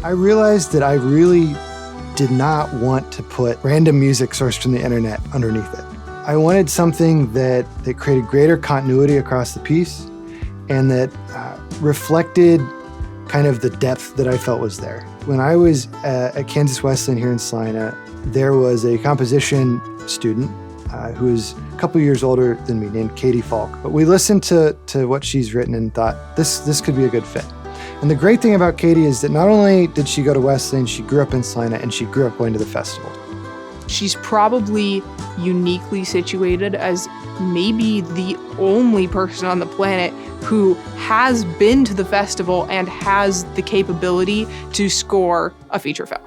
I realized that I really did not want to put random music sourced from the internet underneath it. I wanted something that created greater continuity across the piece and that reflected kind of the depth that I felt was there. When I was at Kansas Wesleyan here in Salina, there was a composition student who was a couple years older than me named Kati Falk. But we listened to what she's written and thought, this could be a good fit. And the great thing about Kati is that not only did she go to Wesleyan, she grew up in Salina and she grew up going to the festival. She's probably uniquely situated as maybe the only person on the planet who has been to the festival and has the capability to score a feature film.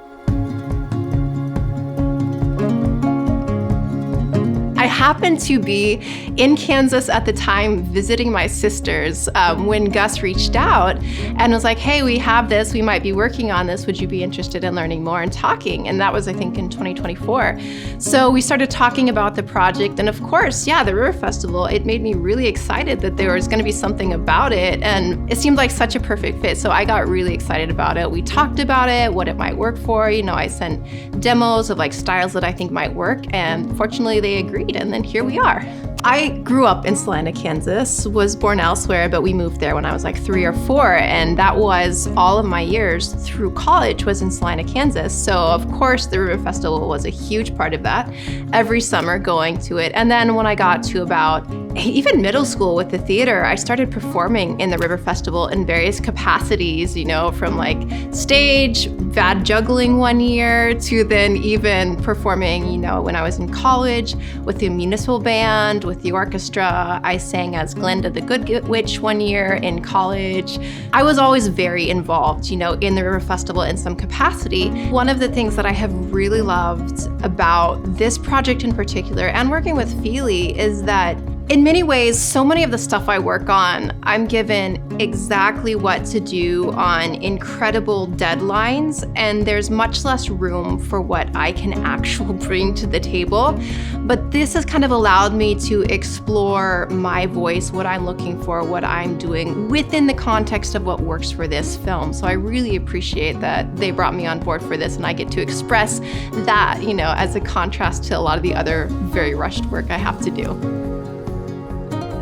I happened to be in Kansas at the time visiting my sisters when Gus reached out and was like, hey, we have this, we might be working on this, would you be interested in learning more and talking? And that was, I think, in 2024. So we started talking about the project, and of course, yeah, the River Festival, it made me really excited that there was gonna be something about it, and it seemed like such a perfect fit, so I got really excited about it. We talked about it, what it might work for, I sent demos of like styles that I think might work, and fortunately they agreed. And then here we are. I grew up in Salina, Kansas, was born elsewhere, but we moved there when I was like 3 or 4, and that was all of my years through college was in Salina, Kansas. So of course the River Festival was a huge part of that, every summer going to it. And then when I got to about even middle school with the theater, I started performing in the River Festival in various capacities, from like stage, bad juggling one year, to then even performing, when I was in college with the municipal band, with the orchestra. I sang as Glinda the Good Witch one year in college. I was always very involved, in the River Festival in some capacity. One of the things that I have really loved about this project in particular, and working with Feely, is that in many ways, so many of the stuff I work on, I'm given exactly what to do on incredible deadlines, and there's much less room for what I can actually bring to the table. But this has kind of allowed me to explore my voice, what I'm looking for, what I'm doing within the context of what works for this film. So I really appreciate that they brought me on board for this, and I get to express that, as a contrast to a lot of the other very rushed work I have to do.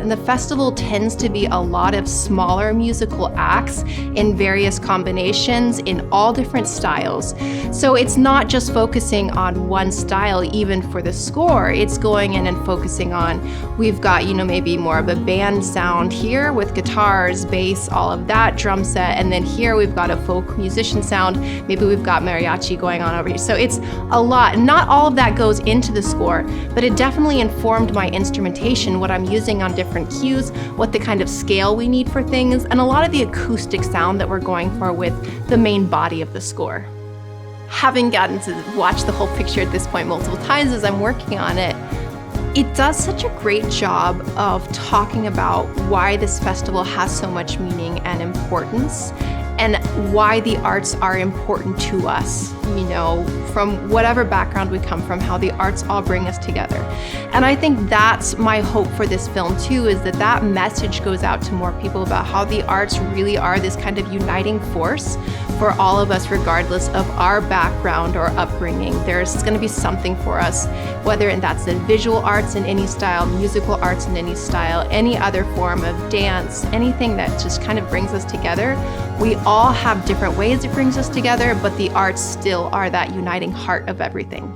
And the festival tends to be a lot of smaller musical acts in various combinations in all different styles. So it's not just focusing on one style, even for the score. It's going in and focusing on, we've got, maybe more of a band sound here with guitars, bass, all of that, drum set. And then here we've got a folk musician sound. Maybe we've got mariachi going on over here. So it's a lot. Not all of that goes into the score, but it definitely informed my instrumentation, what I'm using on different cues, what the kind of scale we need for things, and a lot of the acoustic sound that we're going for with the main body of the score. Having gotten to watch the whole picture at this point multiple times as I'm working on it, it does such a great job of talking about why this festival has so much meaning and importance, and why the arts are important to us, from whatever background we come from, how the arts all bring us together. And I think that's my hope for this film too, is that message goes out to more people about how the arts really are this kind of uniting force for all of us, regardless of our background or upbringing. There's gonna be something for us, whether that's the visual arts in any style, musical arts in any style, any other form of dance, anything that just kind of brings us together. We all have different ways it brings us together, but the arts still are that uniting heart of everything.